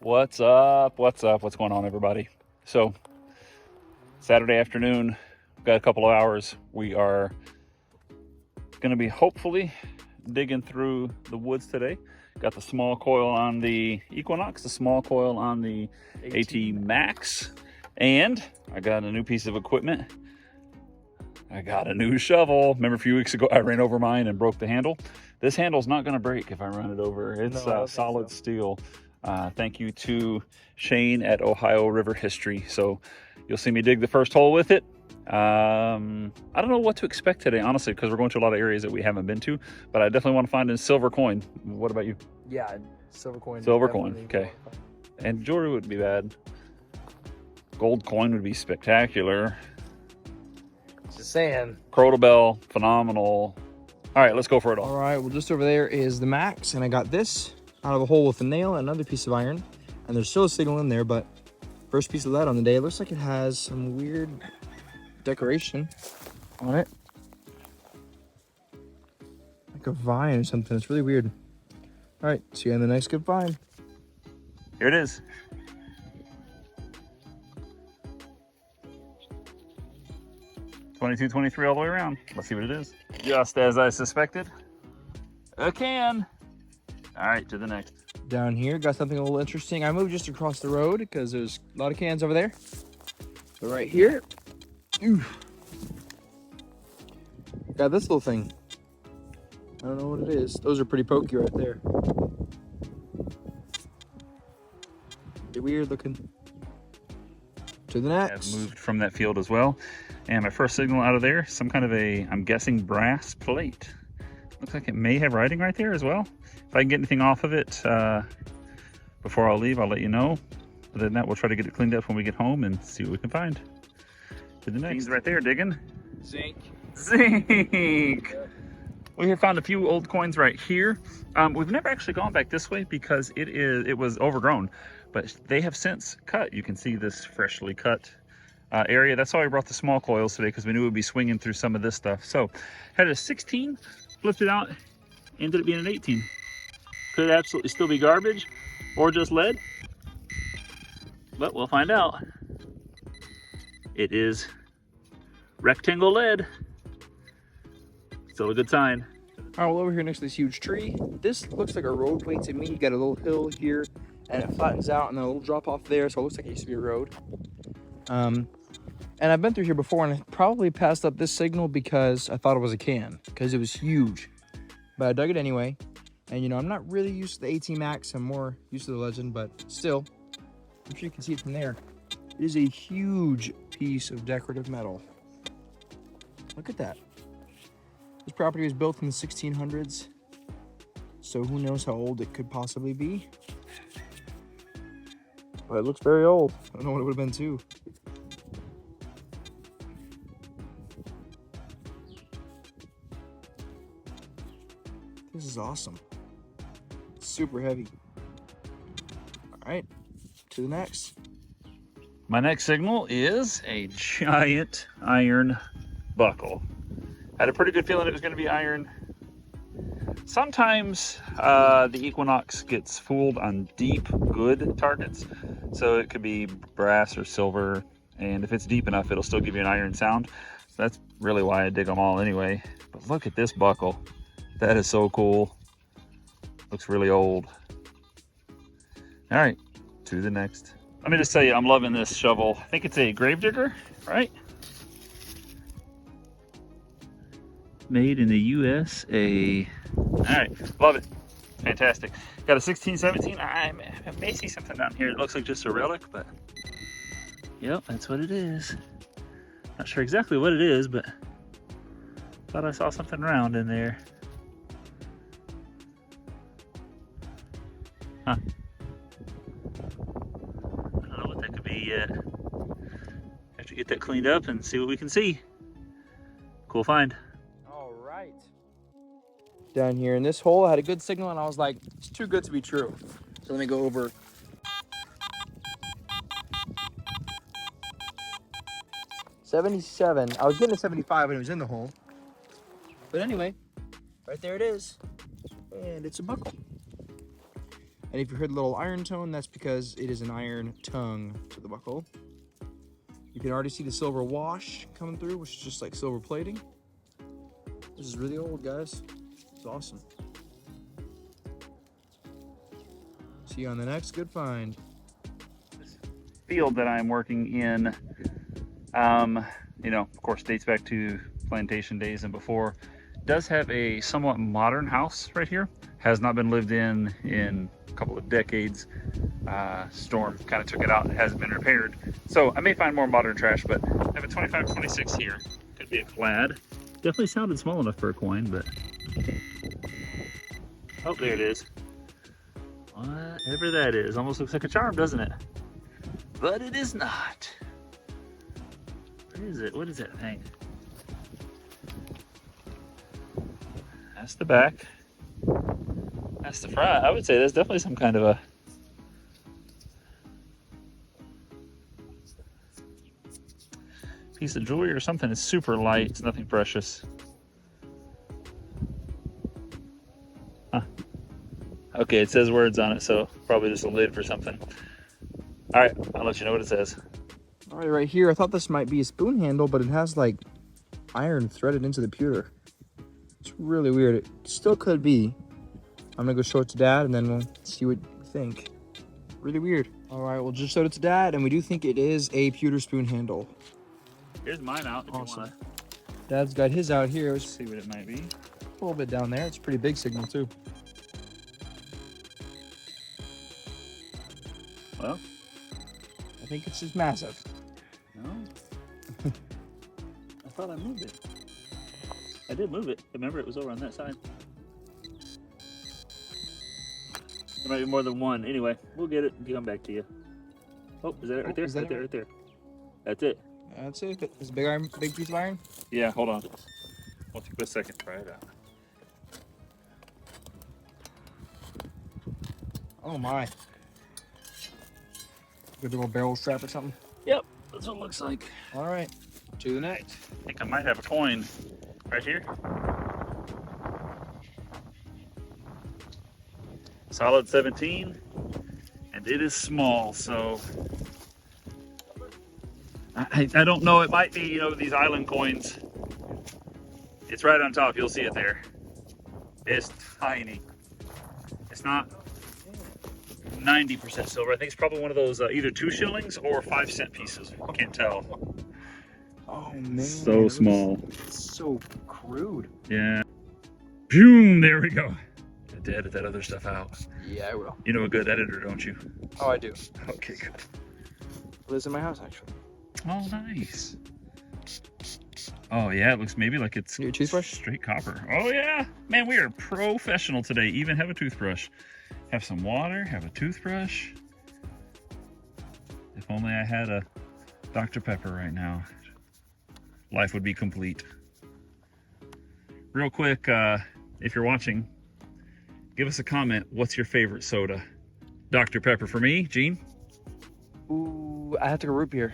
What's up? What's up? What's going on, everybody? So, Saturday afternoon, we've got a couple of hours. We are going to be hopefully digging through the woods today. Got the small coil on the Equinox, the small coil on the AT Max, and I got a new piece of equipment. I got a new shovel. Remember a few weeks ago I ran over mine and broke the handle? This handle's not going to break if I run it over. It's solid steel. Thank you to Shane at Ohio River History. So you'll see me dig the first hole with it. I don't know what to expect today, honestly, because we're going to a lot of areas that we haven't been to, but I definitely want to find a silver coin. What about you? Yeah, silver coin. Silver coin, okay. And jewelry would be bad. Gold coin would be spectacular. Just saying. Crotobel, phenomenal. All right, let's go for it all. All right, well, just over there is the Max, and I got this out of a hole with a nail and another piece of iron, and there's still a signal in there, but first piece of lead on the day. It looks like it has some weird decoration on it, like a vine or something. It's really weird. All right, see you on the next good find. Here it is. $22, $23 all the way around. Let's see what it is. Just as I suspected, a can. All right, to the next. Down here, got something a little interesting. I moved just across the road because there's a lot of cans over there. But right here, got this little thing. I don't know what it is. Those are pretty pokey right there. They're weird looking. To the next. I've moved from that field as well. And my first signal out of there, some kind of a, I'm guessing, brass plate. Looks like it may have writing right there as well. If I can get anything off of it before I'll leave, I'll let you know. Other than that, we'll try to get it cleaned up when we get home and see what we can find. To the next. Right there, digging. Zinc. Zinc! We have found a few old coins right here. We've never actually gone back this way because it was overgrown, but they have since cut. You can see this freshly cut area. That's why we brought the small coils today, because we knew we'd be swinging through some of this stuff. So had a 16, flipped it out, ended up being an 18. Could absolutely still be garbage or just lead, but we'll find out. It is rectangle lead. Still a good sign. All right, well, over here next to this huge tree, this looks like a roadway to me. You got a little hill here, and it flattens out, and then a little drop off there, so it looks like it used to be a road. And I've been through here before, and I probably passed up this signal because I thought it was a can, because it was huge. But I dug it anyway, and you know, I'm not really used to the AT Max. I'm more used to the Legend, but still, I'm sure you can see it from there. It is a huge piece of decorative metal. Look at that. This property was built in the 1600s, so who knows how old it could possibly be. But it looks very old. I don't know what it would have been too. This is awesome. It's super heavy. All right, to the next. My next signal is a giant iron buckle. Had a pretty good feeling it was going to be iron. Sometimes the Equinox gets fooled on deep, good targets. So it could be brass or silver, and if it's deep enough, it'll still give you an iron sound. So that's really why I dig them all anyway. But look at this buckle. That is so cool. Looks really old. All right, to the next. Let me just tell you, I'm loving this shovel. I think it's a gravedigger, right? Made in the USA. All right, love it. Fantastic. Got a 16, 17. I may see something down here. It looks like just a relic, but yep, that's what it is. Not sure exactly what it is, but thought I saw something round in there. Huh. I don't know what that could be yet. Have to get that cleaned up and see what we can see. Cool find. All right. Down here in this hole, I had a good signal, and I was like, it's too good to be true. So let me go over. $77. I was getting a 75 when it was in the hole. But anyway, right there it is. And it's a buckle. And if you heard the little iron tone, that's because it is an iron tongue to the buckle. You can already see the silver wash coming through, which is just like silver plating. This is really old, guys. It's awesome. See you on the next good find. This field that I'm working in, you know, of course, dates back to plantation days and before. Does have a somewhat modern house right here. Has not been lived in a couple of decades. Storm kind of took it out. It hasn't been repaired. So I may find more modern trash, but I have a 25-26 here. Could be a plaid. Definitely sounded small enough for a coin, but... Oh, there it is. Whatever that is. Almost looks like a charm, doesn't it? But it is not. What is it? What is that thing? That's the back. That's the front. I would say that's definitely some kind of a piece of jewelry or something. It's super light. It's nothing precious. Huh. Okay, it says words on it, so probably just a lid for something. All right, I'll let you know what it says. All right, right here, I thought this might be a spoon handle, but it has like iron threaded into the pewter. It's really weird. It still could be. I'm gonna go show it to Dad and then we'll see what you think. Really weird. All right, we'll just show it to Dad and we do think it is a pewter spoon handle. Here's mine out if Awesome. you want Dad's got his out here. to It's see what it might be. a little bit down there. It's a pretty big signal too. Well, I think it's just massive. no. I thought I moved it. I did move it. Remember, it was over on that side. There might be more than one. Anyway, we'll get it and come back to you. Oh, is that it right there? Is that Right it? there, right there. That's it. That's it. It's a big iron, big piece of iron. Yeah, hold on. We'll take a second to try it out. Oh my. With a little barrel strap or something. Yep, that's what it looks like. All right, to the next. I think I might have a coin right here. Solid 17, and it is small, so I don't know. It might be, you know, these island coins. It's right on top. You'll see it there. It's tiny. It's not 90% silver. I think it's probably one of those either 2 shillings or 5-cent pieces. Can't tell. Oh man. So small. It's so crude. Yeah. Boom! There we go. I had to edit that other stuff out. Yeah, I will. You know a good editor, don't you? Oh, I do. Okay, good. Lives in my house actually. Oh, nice. Oh yeah, it looks maybe like it's Your toothbrush? straight copper. Oh yeah, man, we are professional today. Even have a toothbrush, have some water, have a toothbrush. If only I had a Dr. Pepper right now, life would be complete. Real quick, if you're watching, give us a comment. What's your favorite soda? Dr. Pepper for me. Gene? Ooh, I have to go root beer.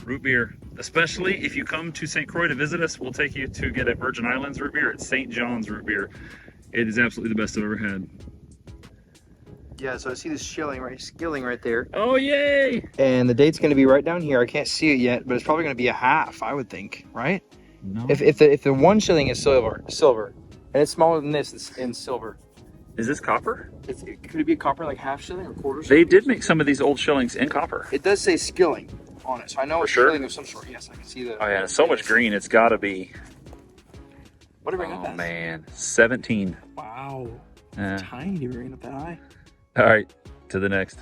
Root beer, especially if you come to St. Croix to visit us, we'll take you to get a Virgin Islands root beer. It's St. John's root beer. It is absolutely the best I've ever had. Yeah, so I see this skilling right there. Oh, yay! And the date's going to be right down here. I can't see it yet, but it's probably going to be a half, I would think, right? No. If the 1 shilling is silver, and it's smaller than this, it's in silver. Is this copper? Could it be a copper, like half shilling or quarter They shilling? did make some of these old shillings in copper. It does say skilling on it, so I know it's sure? skilling of some sort. Yes, I can see the. Oh, yeah, so much green. It's got to be. What did we got Oh, that? man. 17. Wow. Yeah. Tiny to bring up that high. All right, to the next.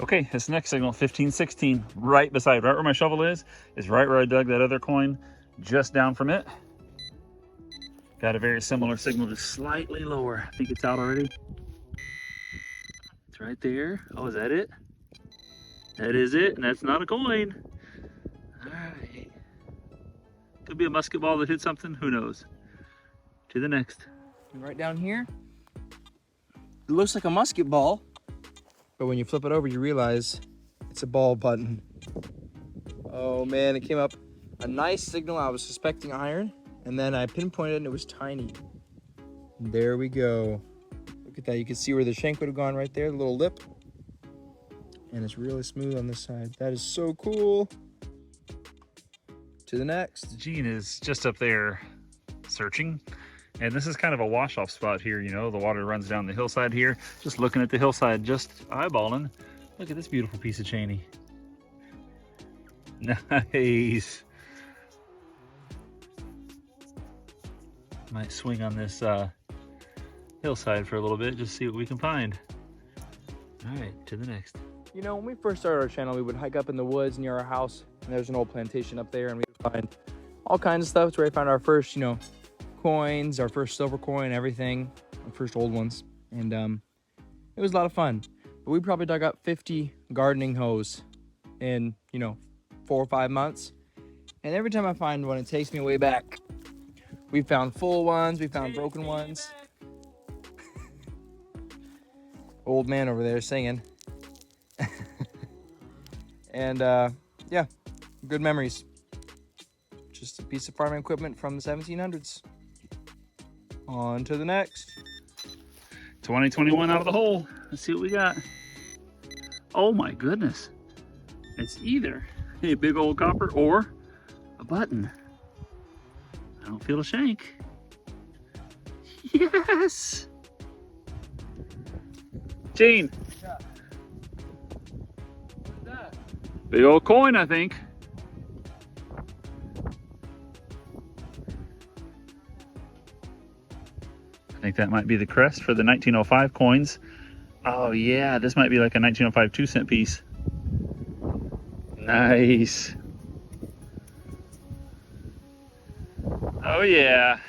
Okay, this next signal, 1516, right beside, right where my shovel is right where I dug that other coin, just down from it. Got a very similar signal, just slightly lower. I think it's out already. It's right there. Oh, is that it? That is it, and that's not a coin. All right. Could be a musket ball that hit something, who knows. To the next. Right down here, It looks like a musket ball, but when you flip it over, you realize it's a ball button. Oh man, it came up a nice signal. I was suspecting iron, and then I pinpointed it and it was tiny. And there we go. Look at that. You can see where the shank would have gone right there, the little lip. And it's really smooth on this side. That is so cool. To the next. Gene is just up there searching. And this is kind of a wash-off spot here, you know, the water runs down the hillside here. Just looking at the hillside, just eyeballing. Look at this beautiful piece of cheney. Nice. Might swing on this hillside for a little bit, just see what we can find. All right, to the next. You know, when we first started our channel, we would hike up in the woods near our house, and there's an old plantation up there, and we would find all kinds of stuff. It's where we found our first, you know, coins, our first silver coin, everything, our first old ones, and it was a lot of fun. But we probably dug up 50 gardening hoes in, you know, 4 or 5 months, and every time I find one, it takes me way back. We found full ones, we found broken ones. Old man over there singing. And yeah, good memories. Just a piece of farming equipment from the 1700s. On to the next. 2021 out of the hole. Let's see what we got. Oh my goodness. It's either a big old copper or a button. I don't feel a shank. Yes! Gene. Yeah. What's that? Big old coin, I think. I think that might be the crest for the 1905 coins. Oh yeah, this might be like a 1905 2-cent piece. Nice. Oh yeah.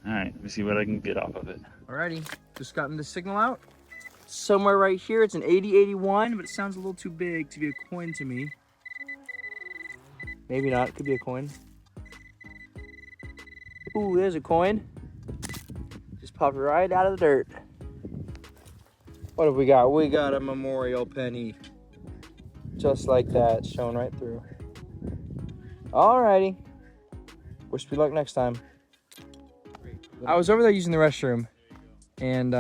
All right, let me see what I can get off of it. Alrighty, just gotten the signal out. Somewhere right here, it's an 8081, but it sounds a little too big to be a coin to me. Maybe not, it could be a coin. Ooh, there's a coin. Just popped right out of the dirt. What have we got? We got a memorial penny. Just like that, shown right through. Alrighty. Wish me luck next time. I was over there using the restroom, and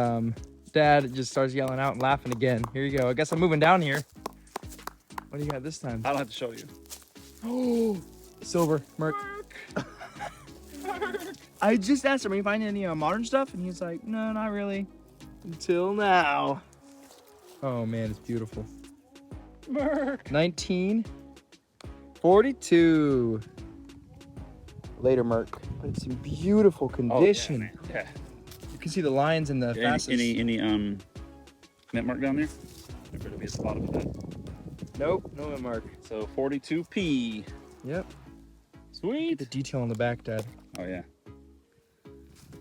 Dad just starts yelling out and laughing again. Here you go. I guess I'm moving down here. What do you got this time? I don't have to show you. Oh, silver, Merc. I just asked him, are you finding any modern stuff? And he's like, no, not really. Until now. Oh man, it's beautiful. Merc. 1942. Later, Merc. But it's in beautiful condition. Oh, yeah. You can see the lines in the facets. Any mint mark down there? There better be a spot of that. Nope, no mint mark. So 42p. Yep. Sweet. The detail on the back, Dad. Oh yeah.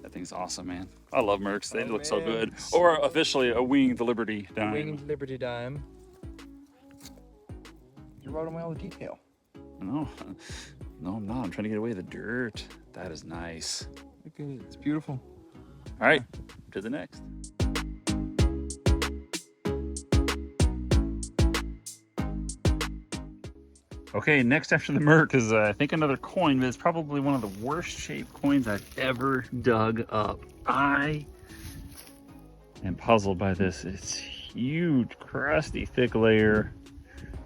That thing's awesome, man. I love Mercs. They look so man. good. Or officially a Winged Liberty dime. Winged Liberty dime. You wrote away all the detail. No, no, I'm not. I'm trying to get away the dirt. That is nice. Look at it. It's beautiful. All right, to the next. Okay, next after the Merc is I think another coin, but it's probably one of the worst shaped coins I've ever dug up. I am puzzled by this. It's huge, crusty, thick layer.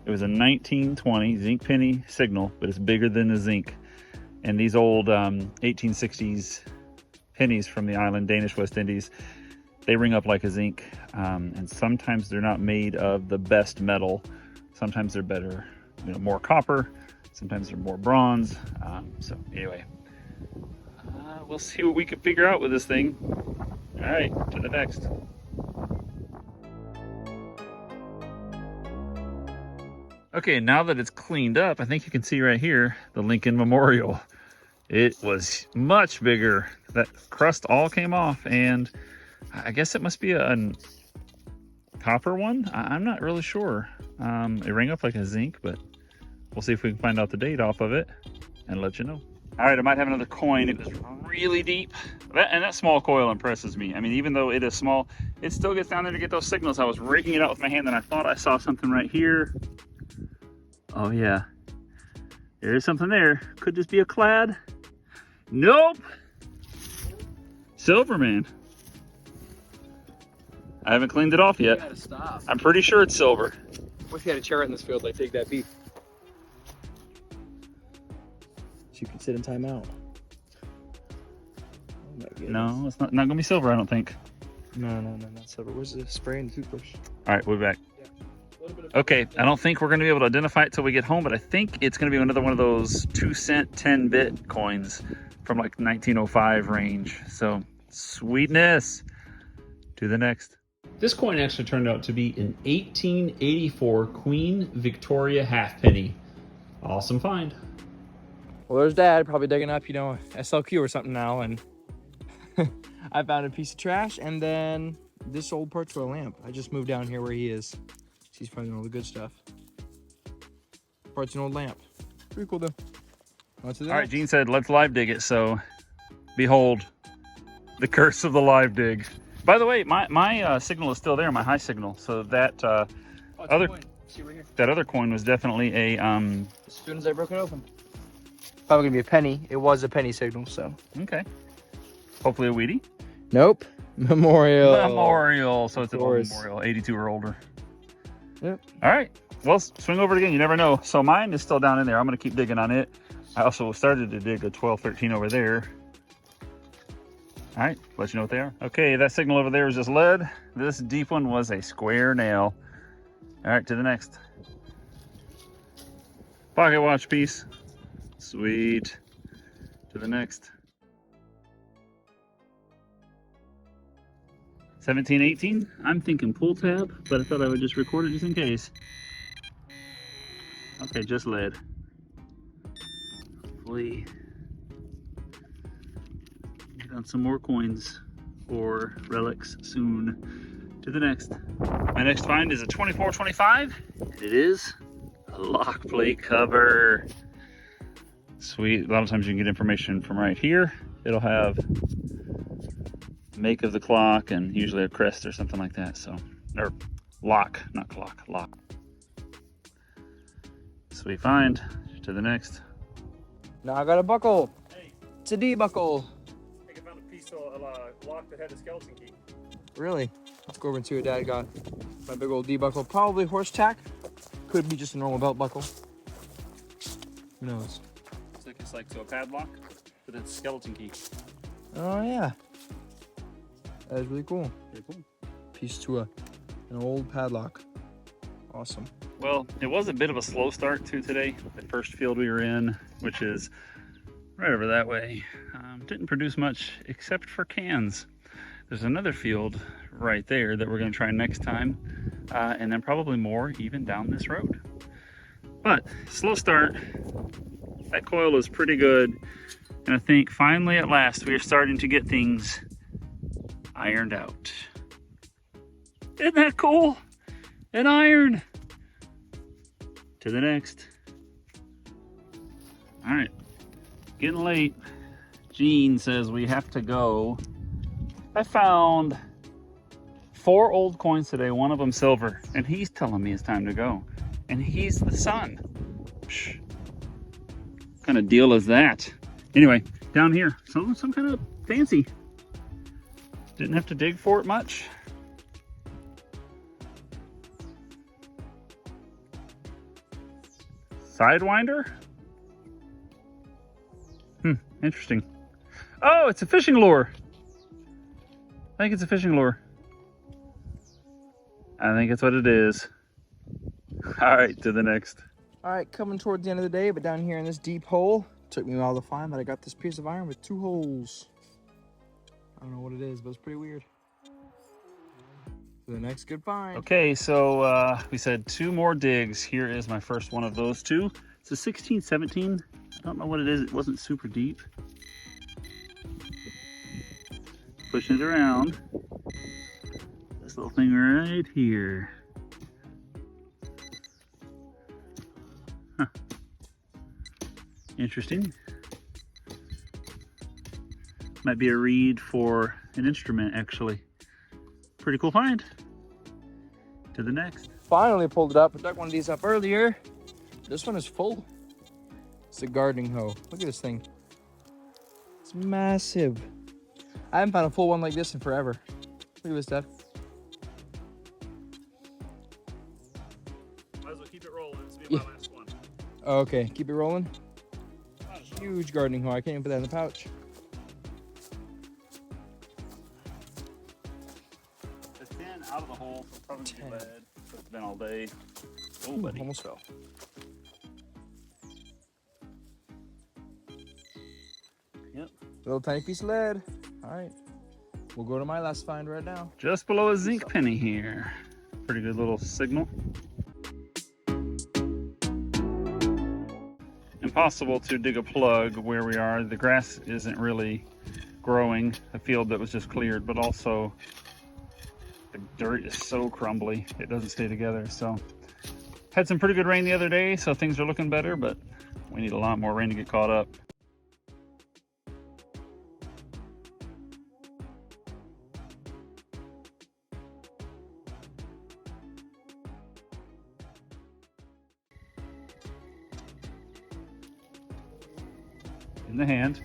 It was a 1920 zinc penny signal, but it's bigger than the zinc. And these old 1860s pennies from the island, Danish West Indies, they ring up like a zinc. And sometimes they're not made of the best metal. Sometimes they're better, you know, more copper. Sometimes they're more bronze. So anyway, we'll see what we can figure out with this thing. All right, to the next. Okay, now that it's cleaned up, I think you can see right here the Lincoln Memorial. It was much bigger. That crust all came off, and I guess it must be a copper one. I'm not really sure. It rang up like a zinc, but we'll see if we can find out the date off of it and let you know. All right, I might have another coin. It was really deep. That small coil impresses me. I mean, even though it is small, it still gets down there to get those signals. I was raking it out with my hand and I thought I saw something right here. Oh yeah, there is something there. Could this be a clad? Nope. Silver, man. I haven't cleaned it off yet. You gotta stop. I'm pretty sure it's silver. Wish we had a chair in this field like take that beef. So you can sit in timeout. Oh my goodness. No, it's not gonna be silver, I don't think. No, not silver. Where's the spray and the toothbrush? All right, we'll be back. Okay, I don't think we're gonna be able to identify it till we get home, but I think it's gonna be another one of those 2-cent 10-bit coins from like 1905 range. So sweetness. To the next. This coin actually turned out to be an 1884 Queen Victoria halfpenny. Awesome find. Well, there's Dad probably digging up, you know, SLQ or something now, and I found a piece of trash, and then this old part to a lamp. I just moved down here where he is. He's finding all the good stuff. Parts an old lamp. Pretty cool though. All right, Gene said let's live dig it. So, behold, the curse of the live dig. By the way, my signal is still there, my high signal. So that other coin was definitely a As soon as I broke it open. Probably gonna be a penny. It was a penny signal, so. Okay. Hopefully a Wheatie. Nope. Memorial. Memorial. So it's an old memorial, 82 or older. Yep. All right. Well, swing over it again. You never know. So mine is still down in there. I'm gonna keep digging on it. I also started to dig a 1213 over there. All right, let you know what they are. Okay, that signal over there is just lead. This deep one was a square nail. All right, to the next. Pocket watch piece. Sweet. To the next. 1718. I'm thinking pull tab, but I thought I would just record it just in case. Okay, just lead. Hopefully get on some more coins or relics soon. To the next. My next find is a 2425, and it is a lock plate cover. Sweet. A lot of times you can get information from right here. It'll have make of the clock and usually a crest or something like that. So, or lock, not clock, lock. Sweet find. To the next. Now I got a buckle. Hey. It's a D buckle. I think I found a piece of a lock that had a skeleton key. Really? Let's go over and see what Dad got. My big old D buckle. Probably horse tack. Could be just a normal belt buckle. Who knows? It's like so a padlock, but it's a skeleton key. Oh yeah. That is really cool. Very cool. Piece to an old padlock. Awesome. Well, it was a bit of a slow start to today. The first field we were in, which is right over that way, didn't produce much except for cans. There's another field right there that we're going to try next time, and then probably more even down this road. But slow start. That coil is pretty good, and I think finally at last we are starting to get things ironed out. Isn't that cool? An iron. To the next. All right, getting late. Gene says we have to go. I found 4 old coins today, one of them silver, and he's telling me it's time to go. And he's the son. Psh. What kind of deal is that? Anyway, down here, some kind of fancy. Didn't have to dig for it much. Sidewinder? Interesting. Oh, it's a fishing lure. I think it's a fishing lure. I think it's what it is. All right, to the next. All right, coming towards the end of the day, but down here in this deep hole, took me a while to find, but I got this piece of iron with 2 holes. I don't know what it is, but it's pretty weird. To the next good find. Okay, so we said 2 more digs. Here is my first one of those 2. It's a 1617. I don't know what it is. It wasn't super deep. Pushing it around. This little thing right here. Huh. Interesting. Might be a reed for an instrument, actually. Pretty cool find. To the next. Finally pulled it up. I dug one of these up earlier. This one is full. It's a gardening hoe. Look at this thing. It's massive. I haven't found a full one like this in forever. Look at this, Dad. Might as well keep it rolling. This will be my last one. Okay, keep it rolling. Huge gardening hoe. I can't even put that in the pouch. It's 10 out of the hole, so probably be lead. It's been all day. Oh, buddy. Almost fell. Yep. Little tiny piece of lead. All right. We'll go to my last find right now. Just below a zinc penny here. Pretty good little signal. Impossible to dig a plug where we are. The grass isn't really growing. A field that was just cleared, but also the dirt is so crumbly. It doesn't stay together. So had some pretty good rain the other day, so things are looking better, but we need a lot more rain to get caught up. In the hand.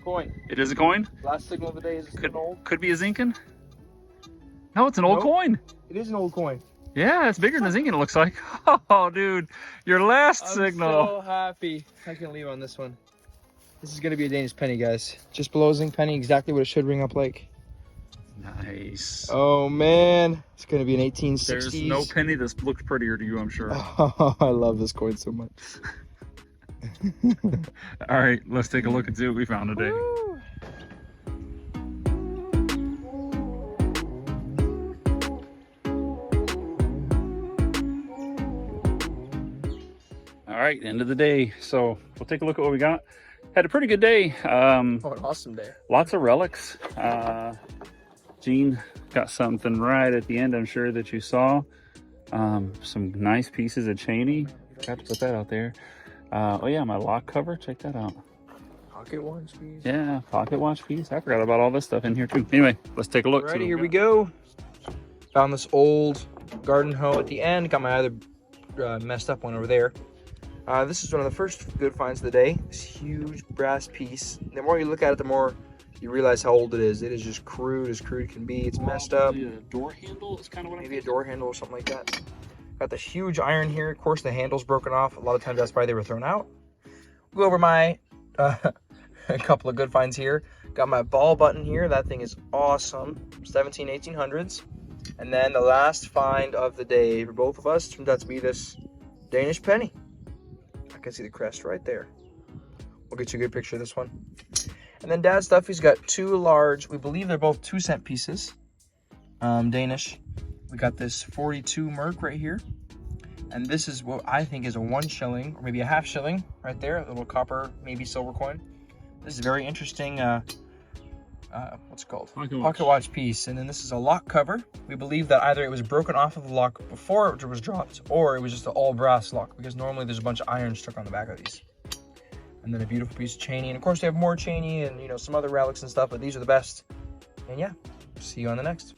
Coin. It is a coin? Last signal of the day is an old. Could be a Zincan. No, it's an old coin. It is an old coin. Yeah, it's bigger than a Zincan, it looks like. Oh, dude, your last signal. I'm so happy. I can leave on this one. This is going to be a Danish penny, guys. Just below a zinc penny, exactly what it should ring up like. Nice. Oh, man. It's going to be an 1860s. There's no penny that looks prettier to you, I'm sure. Oh, I love this coin so much. All right, let's take a look and see what we found today. Woo. All right, end of the day. So we'll take a look at what we got. Had a pretty good day. Oh, an awesome day. Lots of relics. Gene got something right at the end, I'm sure that you saw. Some nice pieces of Cheney. Forgot to put that out there. Oh yeah, my lock cover, check that out. Pocket watch piece. Yeah, pocket watch piece. I forgot about all this stuff in here too. Anyway, let's take a look. Alrighty, here we go. Found this old garden hoe at the end. Got my other messed up one over there. This is one of the first good finds of the day. This huge brass piece. The more you look at it, the more you realize how old it is. It is just crude as crude can be. It's messed up. A door handle is kind of what maybe a door handle or something like that. Got this huge iron here. Of course, the handle's broken off. A lot of times that's why they were thrown out. We'll go over my a couple of good finds here. Got my ball button here. That thing is awesome. 1800s. And then the last find of the day for both of us turned out to be this Danish penny. I can see the crest right there. We'll get you a good picture of this one. And then Dad's stuff, he's got two large, we believe they're both 2-cent pieces. Danish. We got this 42 Merc right here. And this is what I think is a 1 shilling, or maybe a half shilling right there. A little copper, maybe silver coin. This is a very interesting, what's it called? Pocket watch piece. And then this is a lock cover. We believe that either it was broken off of the lock before it was dropped, or it was just an all brass lock, because normally there's a bunch of iron stuck on the back of these. And then a beautiful piece of Cheney. And of course they have more Cheney and, you know, some other relics and stuff, but these are the best. And yeah, see you on the next.